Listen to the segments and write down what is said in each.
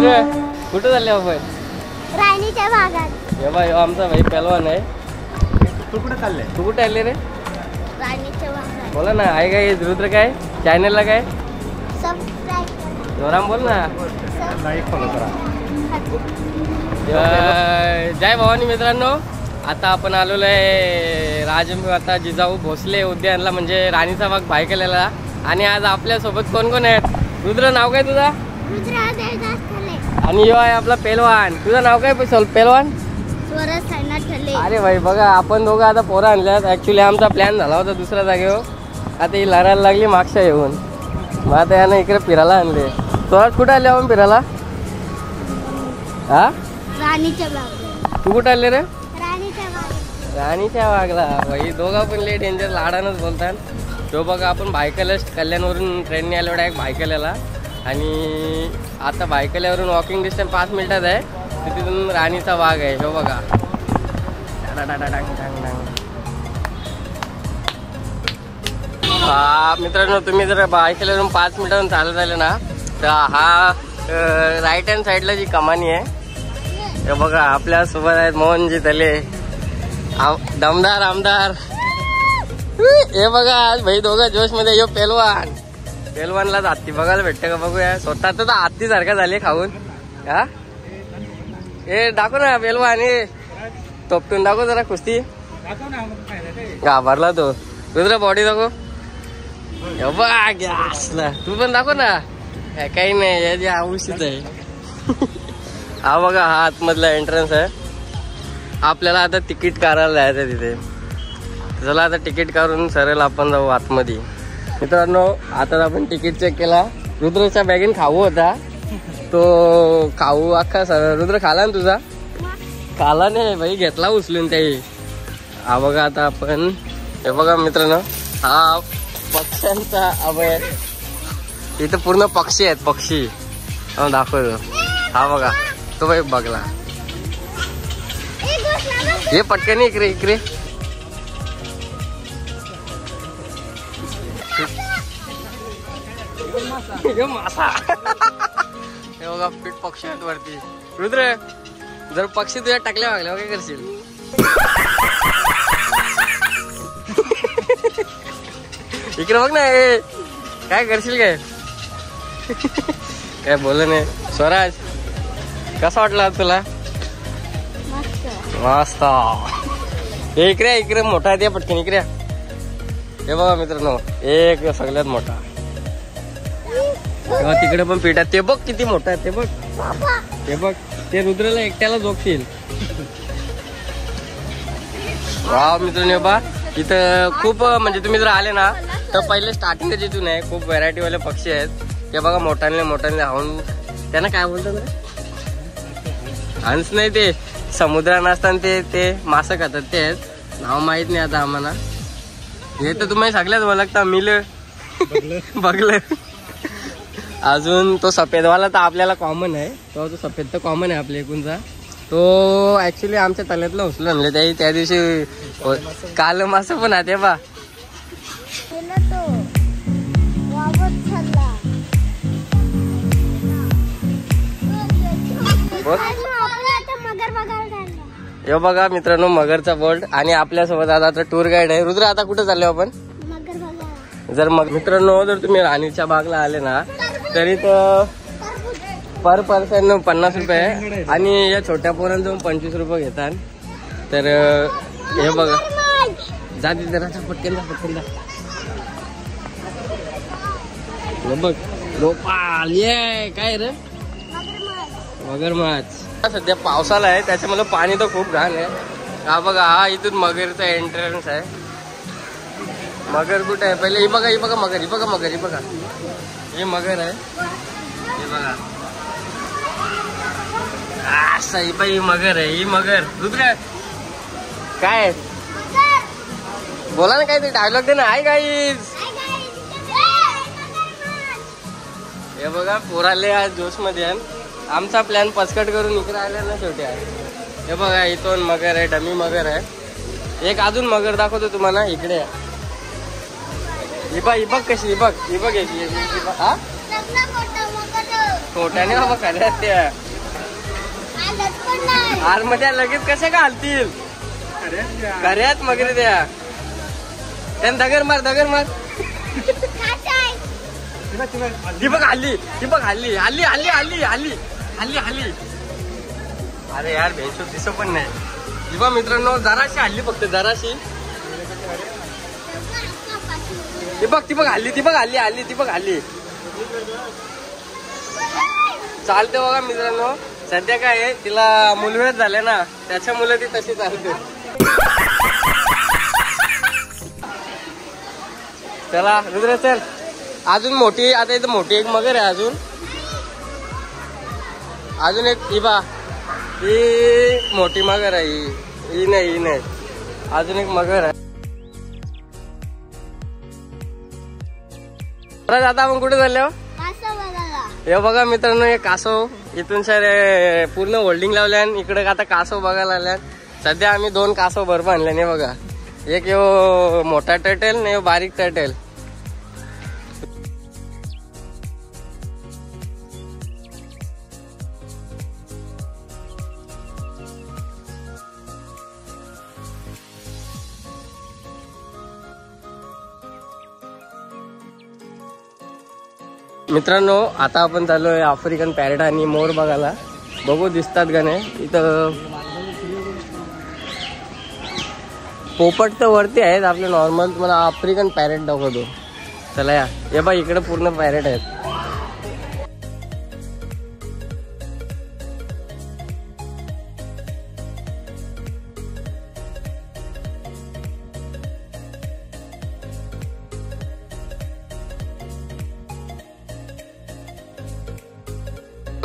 रुद्र कुठं चालले आपण? राणीच्या भागात. हे बाई आमचा भाई पहलवान आहे. तू कुठे चालले? तू कुठे आले रे? राणीच्या भागात. बोला ना, आहे काय रुद्र? काय चॅनलला काय सबस्क्राइब करा. जोराम बोल ना. लाईक फॉलो करा. जय भवानी मित्रांनो, आता आपण आलेलो आहे राजमाता जिजाऊ भोसले उद्यानला, म्हणजे राणीचा बाग बायकलेला. आणि आज आपल्यासोबत कोण कोण आहेत? रुद्र, नाव काय तुझा? आणि यो आहे आपला पेलवान. तुझं नाव काय पेलवान? अरे भाई बघा, आपण दोघं आता पोरं आणल्यात. ॲक्च्युली आमचा प्लॅन झाला होता दुसऱ्या जागेवर, आता ही लढायला लागली मागच्या येऊन. मग आता यानं इकडे फिरायला आणले. स्वराज कुठे आले आपण फिरायला? हा, राणीच्या भागात. तू कुठे आले रे? राणीच्या भागात. राणीच्या बागला. भाई दोघा पण लय डेंजर लाडानच बोलतात. तो बघा, आपण बायकला कल्याणवरून ट्रेनने आलो डायरेक्ट बायकल्याला. आणि आता बायकल्यावरून वॉकिंग डिस्टन्स 5 मिनिटात आहे. तिथून राणीचा बाग आहे. हो बघा, हा मित्रांनो, तुम्ही जर बायकल्यावरून 5 मिनिटावरून चालत आले ना, तर हा राईट हँड साईडला जी कमानी आहे, हे बघा आपल्या सोबत आहेत मोहनजी तले, दमदार आमदार. हे बघा, आज भाई दोघं जोश मध्ये. यो पेलवानलाच हत्ती बघायला भेटते का बघूया. स्वतः तर हत्ती सारखा झाले खाऊन. हा, हे दाखव ना पेलवान, हे तोपटून दाखव जरा कुस्ती. घाबरला तो. रुद्र बॉडी दाखव. तू पण दाखव ना. काही नाही, याची आवश्यक आहे. हा बघा, हा आतमधला एंट्रन्स आहे. आपल्याला आता तिकीट काढायला जायचं तिथे. चला आता तिकीट काढून सरळ आपण जाऊ आतमध्ये. मित्रांनो, आता आपण तिकीट चेक केला. रुद्रच्या बॅगेन खाऊ होता, तो खाऊ अख्खा रुद्र खाला ना तुझा? खाला नाही भाई, घेतला उचलून त्याही. हा बघा, आता आपण हे बघा मित्रांनो, हा पक्ष्यांचा अभय. इथं पूर्ण पक्षी आहेत, पक्षी दाखवतो. हा बघा, तो भाई बघला. हे पटकन इकडे इकडे. मासा. हे बघा, फिट पक्षी आहेत वरती. रुद्र, जर पक्षी तुझ्या टाकल्या वागल्या काय करशील? इकडे बघ ना, काय करशील काय? काय बोल नाही. स्वराज, कसा वाटला तुला? मस्त. हे इकडे इकडे मोठा आहे, पटकन इकडे. हे बघा मित्रांनो, एक सगळ्यात मोठा. तेव्हा तिकडे पण पेट आहे. ते बघ किती मोठा आहे, ते बघ. ते बघ, ते रुद्रला एकट्याला झोपतील. वा मित्रांनो, बा इथं खूप, म्हणजे तुम्ही जर आले ना, तर पहिले स्टार्टिंग जिथून आहे खूप व्हरायटी वाले पक्षी आहेत. ते बघा, मोठ्याने मोठ्याने हाऊन. त्यांना काय बोलतात ना? हंस नाही, ते समुद्रात असताना ते मासे खातात, ते आहेत. नाव माहित नाही आता आम्हाला. हे तर तुम्ही सगळ्यात ओळखता, मिलं बघलं. अजून तो सफेदवाला तर आपल्याला कॉमन आहे. तो सफेद तर कॉमन आहे आपल्या एकूणचा. तो ऍक्च्युली आमच्या तल्यातलं उचलून आणले त्या दिवशी. काल मासा पण आहे बा. हे बघा मित्रांनो, मगरचा बोल्ट. आणि आपल्यासोबत आता टूर गाईड आहे. रुद्र, आता कुठे चाललो आपण? जर मित्रांनो, जर तुम्ही राणीच्या बागला आले ना, तरी तर पर पर्सन 50 रुपये. आणि या छोट्या पोरांचं 25 रुपये घेतात. तर हे बघा, जा तिथे पटकन जा, पटकन जा. बघ, लोपाल. ये काय रे? मगरमच्छ. सध्या पावसाला आहे, त्याच्यामुळे पाणी तर खूप घाण आहे. हा बघा, हा इथून मगरचा एंट्रन्स आहे. मगर कुठे आहे? पहिले ही बघा, ही बघा मगर, ही बघा मगर, ही बघा. हे मगर आहे, हे बघा. सही ही मगर आहे, ही मगर. रुद्र, काय बोला ना, काय ते डायलॉग दे ना. Hi guys. हे बघा, पोराले आज जोश मध्ये आहे. आमचा प्लॅन पचकट करून इकडे आल्या ना शेवटी आहे. हे बघा, इथून मगर आहे, डमी मगर आहे. एक अजून मगर दाखवतो तुम्हाला, इकडे. ही बघ कशी, ही बघ. हा, छोट्याने बाबा खऱ्यात त्या आलंच पण नाही. आरमध्ये लगेच कशा घालतील खऱ्यात मगरी त्या त्यांना दगड मार खायचं आहे. ती बघ हल्ली हल्ली हल्ली हल्ली हल्ली हल्ली हल्ली हल्ली. अरे यार भेंचो दिसत पण नाही. ही बघ मित्रांनो जराशी हल्ली फक्त जराशी. ती बघ हल्ली हल्ली ती बघ हल्ली. चालते बघा मित्रांनो. सध्या काय आहे तिला मुलवेद झाले ना त्याच्यामुळे ती तशी चालते. चला रुद्र चल. अजून मोठी आता इथं मोठी एक मगर आहे. अजून एक ही बा ही मोठी मगर आहे. ही नाही अजून एक मगर आहे. परत आता आपण कुठे चाललो. कासव बघायला. हे बघा मित्रांनो हे कासव इथून सर पूर्ण होल्डिंग लावल्या इकडे आता कासव बघायला आल्या. सध्या आम्ही 2 कासव बर्फ आणले नाही बघा. एक यो मोठा टर्टल नाही बारीक टर्टल. मित्रांनो आता आपण चाललोय आफ्रिकन पॅरेट आणि मोर बघायला. बघू दिसतात का नाही. इथं पोपट तर वरती आहेत आपले नॉर्मल. तुम्हाला आफ्रिकन पॅरेट दाखवतो. चला या हे बघ इकडे पूर्ण पॅरेट आहेत.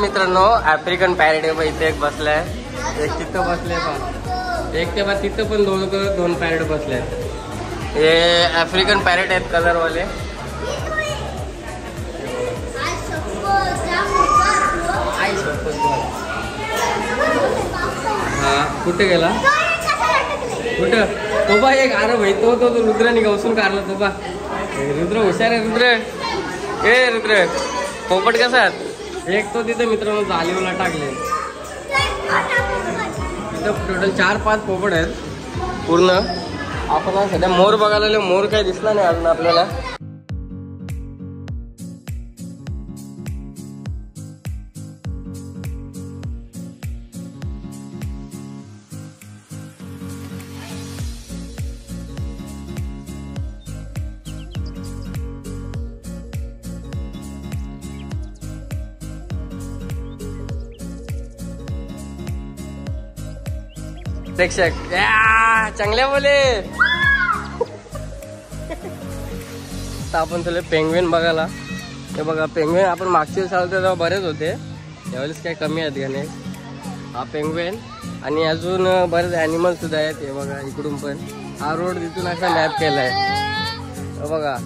मित्रांनो आफ्रिकन पॅरेट आहे इथे एक बसलाय. एक तिथं बसले बा. एक ते बा तिथं पण 2 पॅरेट बसले. हे आफ्रिकन पॅरेट आहेत कलरवाले. हा कुठे गेला कुठं तो बा एक. अरे भाई तो रुद्राने गवसून काढला तो बा. रुद्र हुशार आहे रुद्र. ए रुद्र पोपट कसा एक तो तिथे मित्रांनो जालीवला टाकले. तिथं टोटल 4-5 पोपट आहेत पूर्ण. आपण सध्या मोर बघायला आलो. मोर काही दिसला नाही अजून आपल्याला. प्रेक्षक चांगल्या बोले. आता आपण तुला पेंग्विन बघायला. हे बघा पेंग्विन आपण मागच्या वेळेस आलो तेव्हा बरेच होते. यावेळेस काही कमी आहेत का नाही. हा पेंग्विन आणि अजून बरेच ॲनिमल सुद्धा आहेत. हे बघा इकडून पण हा रोड तिथून असा मॅप केलाय. हे बघा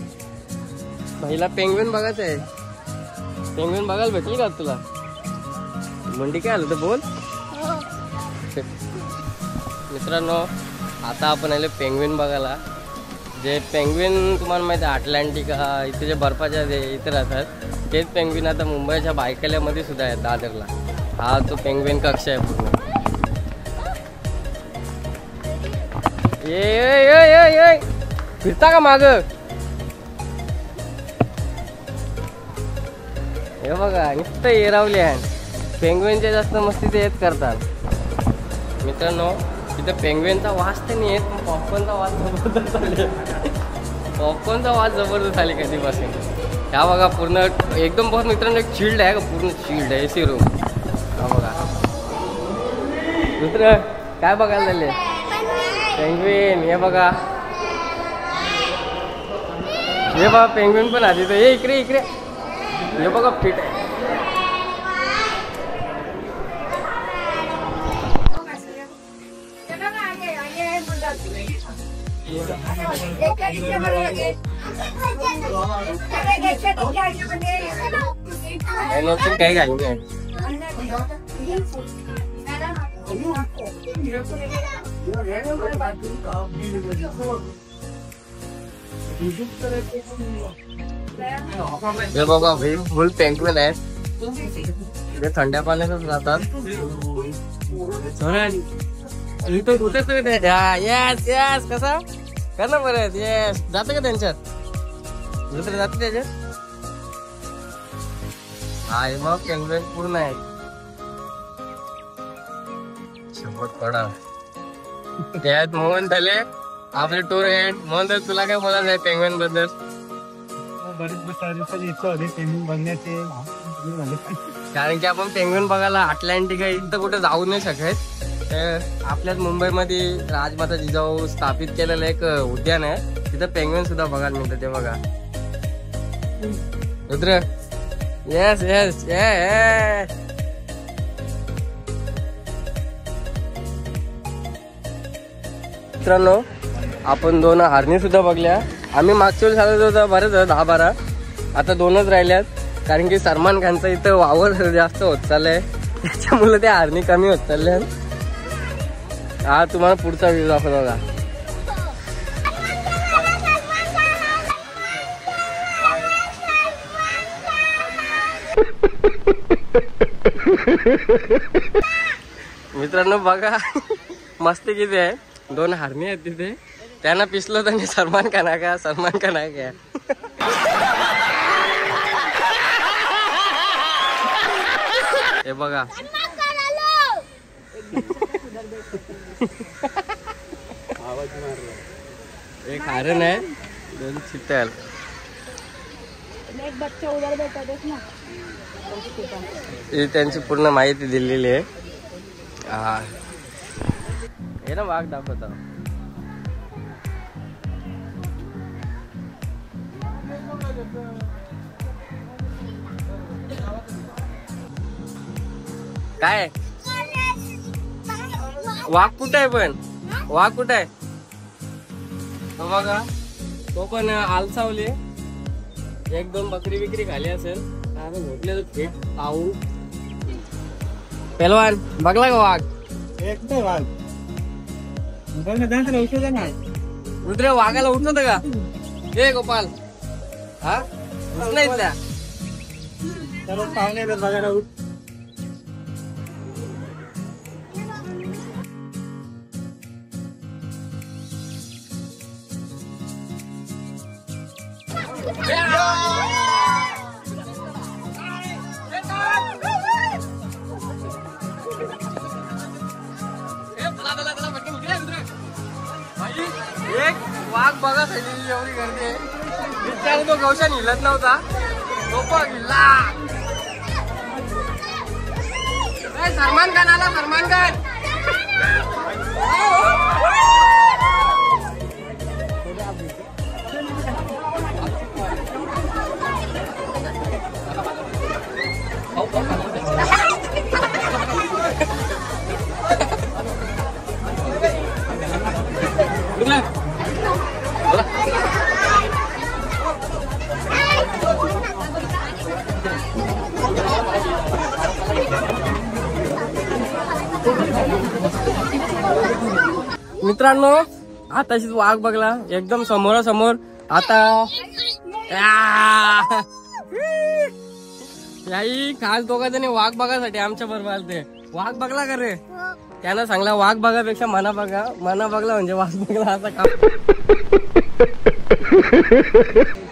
पहिला पेंग्विन बघायचं आहे. पेंग्विन बघायला भेटली का तुला. मंडी काय आलं तर बोल. मित्रांनो आता आपण आले पेंग्विन बघायला. जे पेंग्विन तुम्हाला माहिती आहे अटलांटिका इथे जे बर्फाच्या इथे राहतात तेच पेंग्विन आता मुंबईच्या बायकल्यामध्ये सुद्धा आहेत दादरला. हा तो पेंग्विन कक्ष आहे पूर्ण. ये फिरता का माग. हे बघा नुसतं एरावले आहे. पेंग्विनचे जास्त मस्ती ते हेच करतात. मित्रांनो तिथं पेंग्विनचा वास तर नाही येत पण पॉपकॉर्नचा वास जबरदस्त आले. पॉपकॉर्नचा वास जबरदस्त आले कधीपासून. ह्या बघा पूर्ण एकदम बहुत मित्रांनो एक चिल्ड आहे का पूर्ण चिल्ड आहे एसी रूम. हा बघा दुसरं काय बघायला झाले पेंग्विन. हे बघा पेंग्विन पण आधी तर हे इकडे हे बघा फिट आहे. काय घालून हे बघा फुल पेंग्विन आहेत. ते थंड्या पाण्यातच राहतात. येस येस कसा कर ना परत. येस जातं का त्यांच्यात दुसरं जातं त्याच्यात. हा मग पेंग्विन पूर्ण आहे. शपथ पडा त्यात मोहन झाले आपले टूर गाईड. मोहन तर तुला काय बोलायचं आहे पेंग्विन बद्दल? बरेच दिवसाची इच्छा होती पेंग्विन बघण्याची. कारण की आपण पेंग्विन बघायला अटलांटिका इथं कुठे जाऊ नाही शकत. तर आपल्याच मुंबईमध्ये राजमाता जिजाऊ स्थापित केलेलं एक उद्यान आहे. तिथं पेंग्विन सुद्धा बघायला मिळतं. ते बघा रुद्र. Yes yes yes. मित्रांनो आपण 2 हरणी सुद्धा बघल्या. आम्ही मागच्या वेळी चालत होतो बरेच 10-12. आता 2च राहिल्यात. कारण की सलमान खानचा इथं वावर जास्त होत चाललंय. त्याच्यामुळे त्या हरणी कमी होत चालल्या. हा तुम्हाला पुढचा व्ह्यू दाखवतो बघा. मित्रांनो बघा मस्ती किती आहे. 2 हरणी आहेत तिथे. त्यांना पिसलो तर सलमान खान का सलमान खान आहे का. हे बघा एक हरण आहे 2 चित्तल. त्यांची पूर्ण माहिती दिलेली आहे. हा हे ना वाघ दाखवता. काय वाघ कुठं आहे पण वाघ कुठं आहे तो बघा. तो पण आलसावले 1-2 बकरी बिकरी खाली असेल. म्हटले थेट पाहू. पेलवान बघला का वाघ? एक वाघ औषध नाही. रुद्र वाघाला उठवत का? हे गोपाल हा उठला इथल्या सर्व पाहुणे बघायला उठ. एक वाघ बघा सगळी एवढी गर्दी आहे. विचार तो गवशान हिलत नव्हता. तो पण हिल्ला. सलमान खान आला. सलमान खान मित्रांनो आताशीच वाघ बघला एकदम समोरासमोर. आता याही खास 2 जणी वाघ बघासाठी आमच्या बरोबर आलते. वाघ बघला का रे? त्यांना सांगला वाघ बघापेक्षा मना बघा. मना बघला म्हणजे वाघ बघला असा का.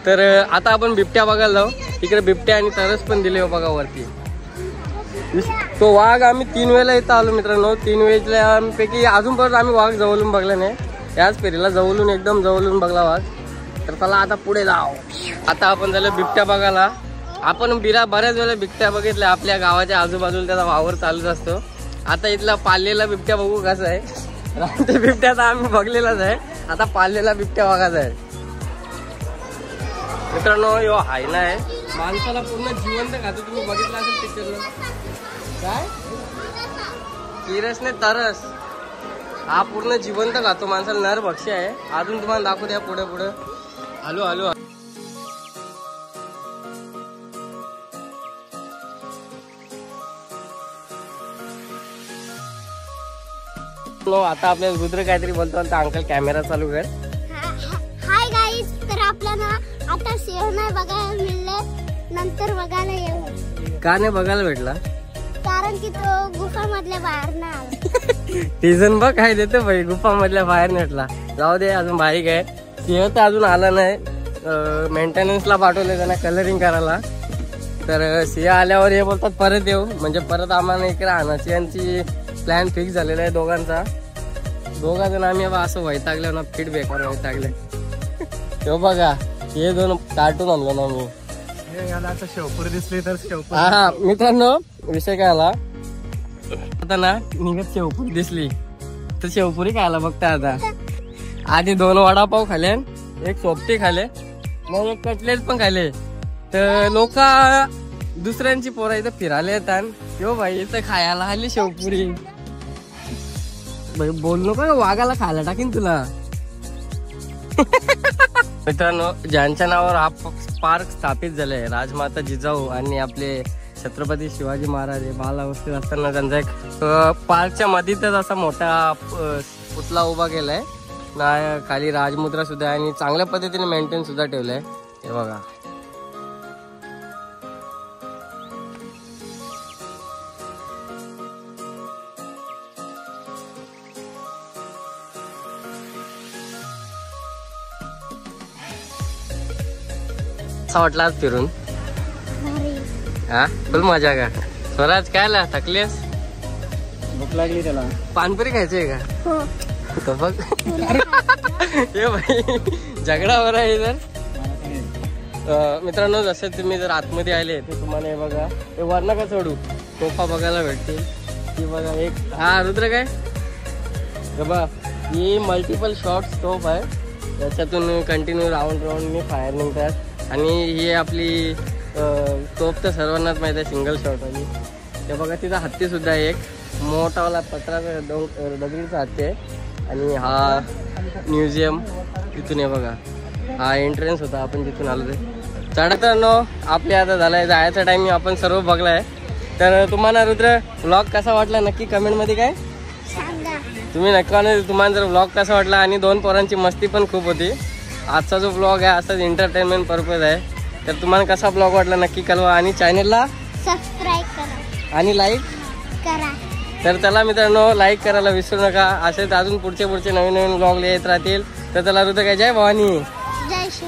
तर आता आपण बिबट्या बघायला जाऊ. तिकडे बिबट्या आणि तरस पण दिले हो बघा वरती. तो वाघ आम्ही 3 वेळेला इथं आलो मित्रांनो. 3 वेळेपैकी अजूनपर्यंत आम्ही वाघ जवळून बघला नाही. याच फेरीला जवळून एकदम जवळून बघला वाघ. तर चला आता पुढे जाऊ. आता आपण झालं बिबट्या बघायला. आपण बऱ्याच वेळेला बिबट्या बघितल्या. आपल्या गावाच्या आजूबाजूला त्याचा वावर चालूच असतो. आता इथला पाळलेला बिबट्या बघू कसा आहे. रानटी बिबट्या तर आम्ही बघलेलाच आहे. आता पाळलेला बिबट्या बघायचा आहे मित्रांनो. यो हायना आहे. माणसाला पूर्ण जिवंत खातो. तुम्ही बघितलं असेल पिक्चरला. काय किरसने तरस हा पूर्ण जिवंत खातो. माणसाला नर भक्ष्य आहे. अजून तुम्हाला दाखवू द्या पुढे पुढे. Hello hello. आता आपल्या रुद्र काहीतरी बोलतो. आता अंकल कॅमेरा चालू कर. Hi guys. तर आपल्याला आता शेर नाही बघायला मिळले. नंतर बघायला येऊ. का नाही बघायला भेटला? कारण की तो गुफा मधल्या बाहेर ना आला. सीझन बघ काय देतो भाई, गुफा मधल्या बाहेर नेटला. जाऊ दे, अजून बाईक आहे. सिंह तर अजून आला नाही. मेंटेनन्सला पाठवले त्यांना कलरिंग करायला. तर सिंह आल्यावर हे बोलतात परत येऊ, म्हणजे परत आम्हाला इकडे आणायची. यांची प्लॅन फिक्स झालेला आहे दोघांचा. दोघा जण आम्ही असं वैतागले ना, फिट बेकार वैतागले. तो बघा हे 2 कार्टून आणलो ना मी. आता शेवपूर दिसली तर शेवपूर. हा मित्रांनो, विषय काय आला आता ना, निघत शेवपुरी दिसली तर शेवपुरी खायला बघता. आता आधी 2 वडापाव खाले, 1 सोपटी खाले, मग 1 कटलेट पण खाले. तर लोक दुसऱ्यांची पोरा इथं फिरायला येतात. यो भाई इथं खायला आली शेवपुरी. भाई बोल नको, वाघाला खायला टाकीन तुला. मित्रांनो, ज्यांच्या नावावर हा पार्क स्थापित झालाय, राजमाता जिजाऊ आणि आपले छत्रपती शिवाजी महाराज हे बाल अवस्थेत असताना त्यांचा एक पार्कच्या मध्येच असा मोठा पुतळा उभा केलाय ना. खाली राजमुद्रा सुद्धा आहे आणि चांगल्या पद्धतीने मेंटेन सुद्धा ठेवलंय. हे बघा, कसा वाटला आज फिरून? हा फुल मजा का? स्वराज काय ला थकलीस? भूक लागली त्याला. पानपुरी खायची आहे का? हो. तो बघ हे भाई झगडा हो रहा है इधर. मित्रांनो, जसं तुम्ही जर आतमध्ये आले तर तुम्हाला हे बघा, हे वरनं का सोडू तोफा बघायला भेटतील. ही बघा एक, हा रुद्र काय बघा, ही मल्टिपल शॉट स्टोप आहे. त्याच्यातून कंटिन्यू राऊंड राऊंड फायर निघतात. आणि ही आपली तोफ तर सर्वांनाच माहिती आहे, सिंगल शॉट वाली. ते बघा तिथं हत्ती सुद्धा आहे, एक मोठावाला पत्राचा दगडीचा हत्ती आहे. आणि हा म्युझियम तिथून आहे बघा, हा एंट्रन्स होता आपण जिथून आलो ते. चढताना आपल्या आता झालाय जायचा टाइम, आपण सर्व बघलाय. तर तुम्हाला रुद्र व्लॉग कसा वाटला नक्की कमेंटमध्ये काय सांगा. तुम्ही नक्की. तुम्हाला जर व्लॉग कसा वाटला, आणि 2 पोरांची मस्ती पण खूप होती. आजचा जो व्लॉग आहे असाच एंटरटेनमेंट पर्पज आहे. तर तुम्हाला कसा ब्लॉग वाटला नक्की कळवा, आणि चॅनलला सबस्क्राईब करा आणि लाईक करा. तर चला मित्रांनो, लाईक करायला विसरू नका. असेच अजून पुढचे नवीन नवीन ब्लॉग येत राहतील. तर चला रुद्र काय, जय भवानी. जय श्री